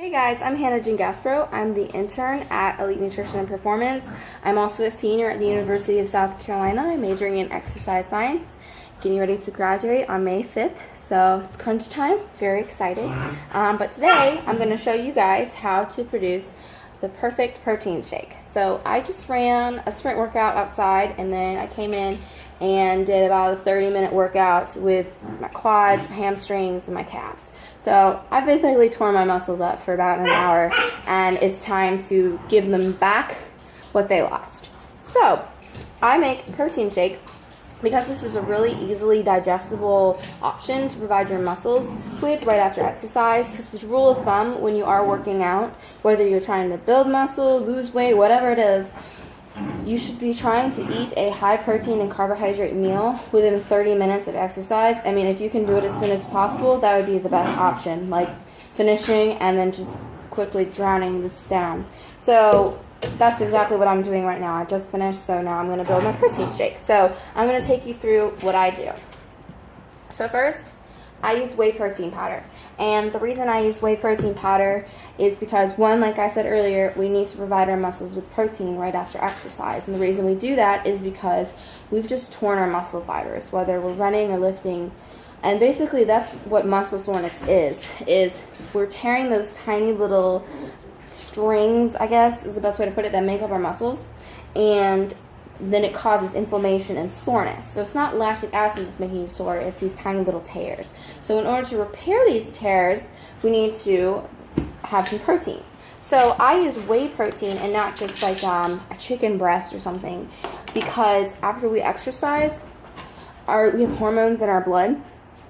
Hey guys, I'm Hannah Jean Gaspro. I'm the intern at Elite Nutrition and Performance. I'm also a senior at the University of South Carolina. I'm majoring in exercise science, getting ready to graduate on May 5th. So it's crunch time, very excited. But today I'm going to show you guys how to produce the perfect protein shake. So I just ran a sprint workout outside, and then I came in and did about a 30-minute workout with my quads, my hamstrings, and my calves. So I basically tore my muscles up for about an hour, and it's time to give them back what they lost. So I make a protein shake because this is a really easily digestible option to provide your muscles with right after exercise. Because the rule of thumb when you are working out, whether you're trying to build muscle, lose weight, whatever it is, you should be trying to eat a high protein and carbohydrate meal within 30 minutes of exercise. I mean, if you can do it as soon as possible, that would be the best option, like finishing and then just quickly drowning this down. So that's exactly what I'm doing right now. I just finished, so now I'm going to build my protein shake. So I'm going to take you through what I do. So first, I use whey protein powder. And the reason I use whey protein powder is because, one, like I said earlier, we need to provide our muscles with protein right after exercise. And the reason we do that is because we've just torn our muscle fibers, whether we're running or lifting. And basically that's what muscle soreness is we're tearing those tiny little strings, I guess is the best way to put it, that make up our muscles. And then it causes inflammation and soreness. So it's not lactic acid that's making you sore, it's these tiny little tears. So in order to repair these tears, we need to have some protein. So I use whey protein and not just like a chicken breast or something, because after we exercise, we have hormones in our blood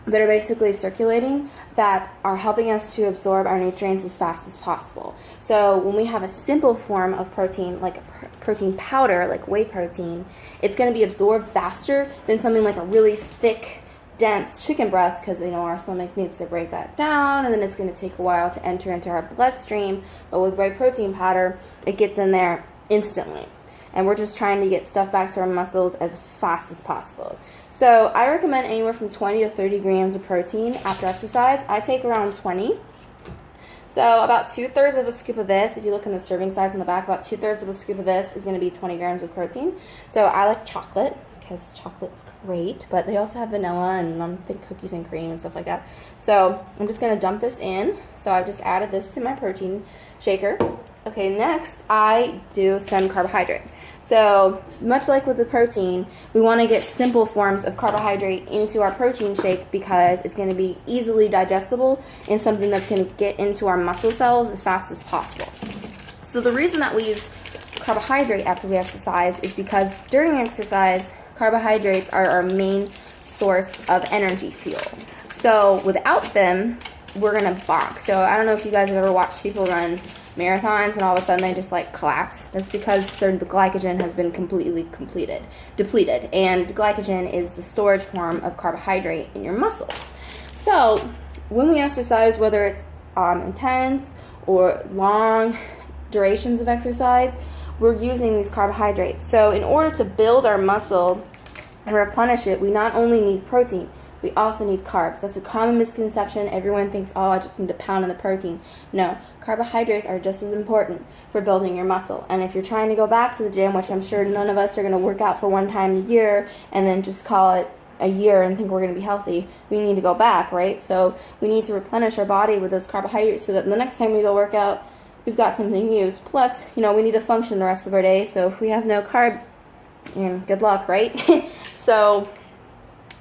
that are basically circulating that are helping us to absorb our nutrients as fast as possible. So when we have a simple form of protein, like a protein powder, like whey protein, it's going to be absorbed faster than something like a really thick, dense chicken breast, because our stomach needs to break that down, and then it's going to take a while to enter into our bloodstream. But with whey protein powder, it gets in there instantly. And we're just trying to get stuff back to our muscles as fast as possible. So I recommend anywhere from 20 to 30 grams of protein after exercise. I take around 20. So about 2/3 of a scoop of this, if you look in the serving size in the back, about 2/3 of a scoop of this is going to be 20 grams of protein. So I like chocolate because chocolate's great, but they also have vanilla and I think cookies and cream and stuff like that. So I'm just going to dump this in. So I've just added this to my protein shaker. Okay, next I do some carbohydrate. So much like with the protein, we want to get simple forms of carbohydrate into our protein shake because it's going to be easily digestible and something that's going to get into our muscle cells as fast as possible. So the reason that we use carbohydrate after we exercise is because during exercise, carbohydrates are our main source of energy fuel. So without them, we're going to bonk. So I don't know if you guys have ever watched people run marathons and all of a sudden they just like collapse. That's because the glycogen has been completely depleted, and glycogen is the storage form of carbohydrate in your muscles. So when we exercise, whether it's intense or long durations of exercise, we're using these carbohydrates. So in order to build our muscle and replenish it, we not only need protein, we also need carbs. That's a common misconception. Everyone thinks, oh, I just need to pound on the protein. No, carbohydrates are just as important for building your muscle. And if you're trying to go back to the gym, which I'm sure none of us are going to work out for one time a year and then just call it a year and think we're going to be healthy, we need to go back, right? So we need to replenish our body with those carbohydrates so that the next time we go work out, we've got something to use. Plus, we need to function the rest of our day. So if we have no carbs, good luck, right? So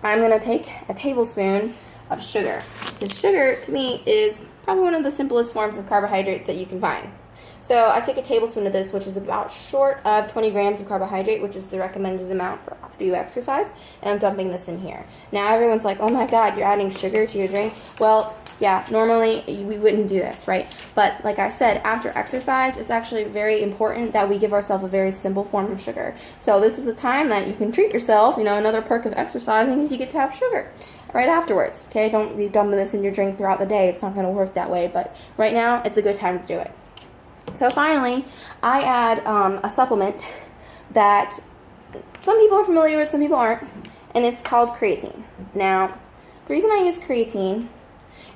I'm going to take a tablespoon of sugar. The sugar, to me, is probably one of the simplest forms of carbohydrates that you can find. So I take a tablespoon of this, which is about short of 20 grams of carbohydrate, which is the recommended amount for after you exercise, and I'm dumping this in here. Now everyone's like, oh my god, you're adding sugar to your drink. Well, yeah, normally we wouldn't do this, right? But like I said, after exercise, it's actually very important that we give ourselves a very simple form of sugar. So this is the time that you can treat yourself. Another perk of exercising is you get to have sugar right afterwards. Okay, don't be dumping this in your drink throughout the day. It's not going to work that way, but right now it's a good time to do it. So finally, I add a supplement that some people are familiar with, some people aren't, and it's called creatine. Now, the reason I use creatine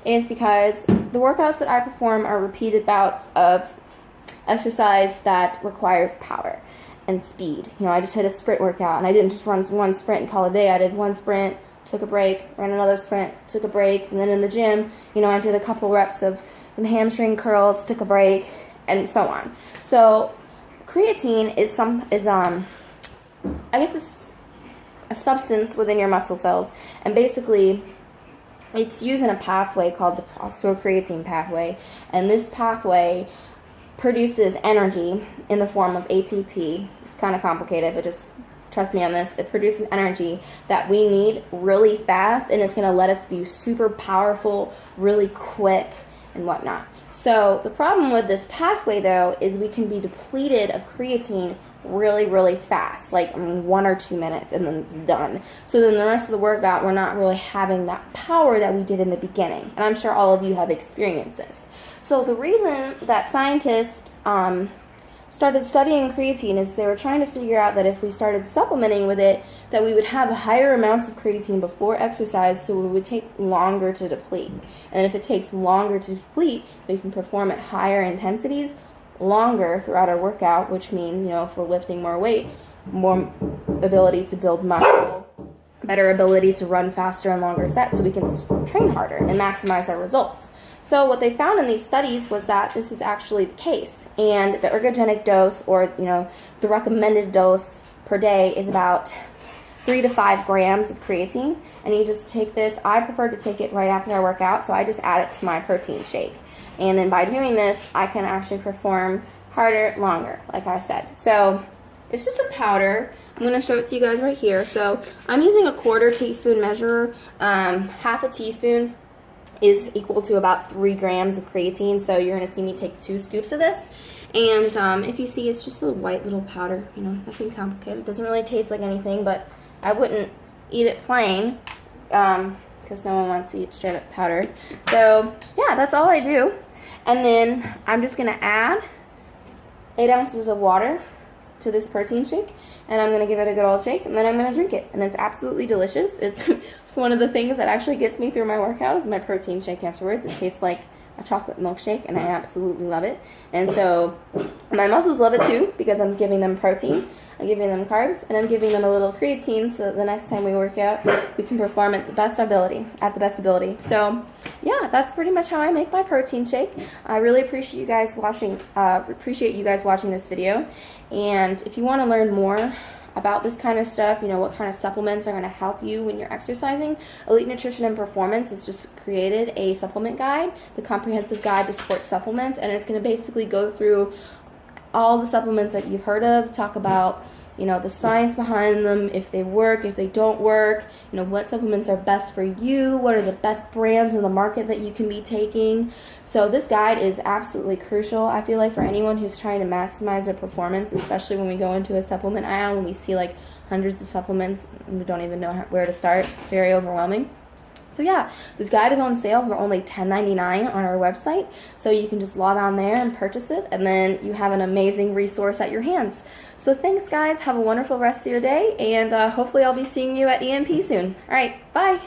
is because the workouts that I perform are repeated bouts of exercise that requires power and speed. I just hit a sprint workout, and I didn't just run one sprint and call it a day. I did one sprint, took a break, ran another sprint, took a break, and then in the gym, I did a couple reps of some hamstring curls, took a break, and so on. So creatine is it's a substance within your muscle cells, and basically it's used in a pathway called the phosphocreatine pathway, and this pathway produces energy in the form of ATP. It's kind of complicated, but just trust me on this. It produces energy that we need really fast, and it's going to let us be super powerful really quick and whatnot. So the problem with this pathway, though, is we can be depleted of creatine really, really fast, 1 or 2 minutes, and then it's done. So then the rest of the workout, we're not really having that power that we did in the beginning. And I'm sure all of you have experienced this. So the reason that scientists started studying creatine is they were trying to figure out that if we started supplementing with it, that we would have higher amounts of creatine before exercise, so it would take longer to deplete. And if it takes longer to deplete, we can perform at higher intensities longer throughout our workout, which means, if we're lifting more weight, more ability to build muscle, better ability to run faster and longer sets, so we can train harder and maximize our results. So what they found in these studies was that this is actually the case, and the ergogenic dose, or the recommended dose per day, is about 3 to 5 grams of creatine, and you just take this. I prefer to take it right after I work out, so I just add it to my protein shake, and then by doing this, I can actually perform harder, longer, like I said. So it's just a powder. I'm going to show it to you guys right here. So I'm using a 1/4 teaspoon measure. Half a teaspoon is equal to about 3 grams of creatine, so you're going to see me take 2 scoops of this. And if you see, it's just a white little powder, nothing complicated. It doesn't really taste like anything, but I wouldn't eat it plain because no one wants to eat straight up powdered. So yeah, that's all I do. And then I'm just going to add 8 ounces of water to this protein shake, and I'm going to give it a good old shake, and then I'm going to drink it, and it's absolutely delicious. It's one of the things that actually gets me through my workout is my protein shake afterwards. It tastes like a chocolate milkshake, and I absolutely love it. And so my muscles love it too, because I'm giving them protein, I'm giving them carbs, and I'm giving them a little creatine, so that the next time we work out, we can perform at the best ability. So yeah, that's pretty much how I make my protein shake. I really appreciate you guys watching this video. And if you want to learn more about this kind of stuff, what kind of supplements are going to help you when you're exercising, Elite Nutrition and Performance has just created a supplement guide, the Comprehensive Guide to Sports Supplements, and it's going to basically go through all the supplements that you've heard of, talk about the science behind them, if they work, if they don't work, what supplements are best for you, what are the best brands in the market that you can be taking. So this guide is absolutely crucial, I feel like, for anyone who's trying to maximize their performance, especially when we go into a supplement aisle and we see hundreds of supplements and we don't even know where to start. It's very overwhelming. So yeah, this guide is on sale for only $10.99 on our website, so you can just log on there and purchase it, and then you have an amazing resource at your hands. So thanks, guys. Have a wonderful rest of your day, and hopefully I'll be seeing you at EMP soon. All right, bye.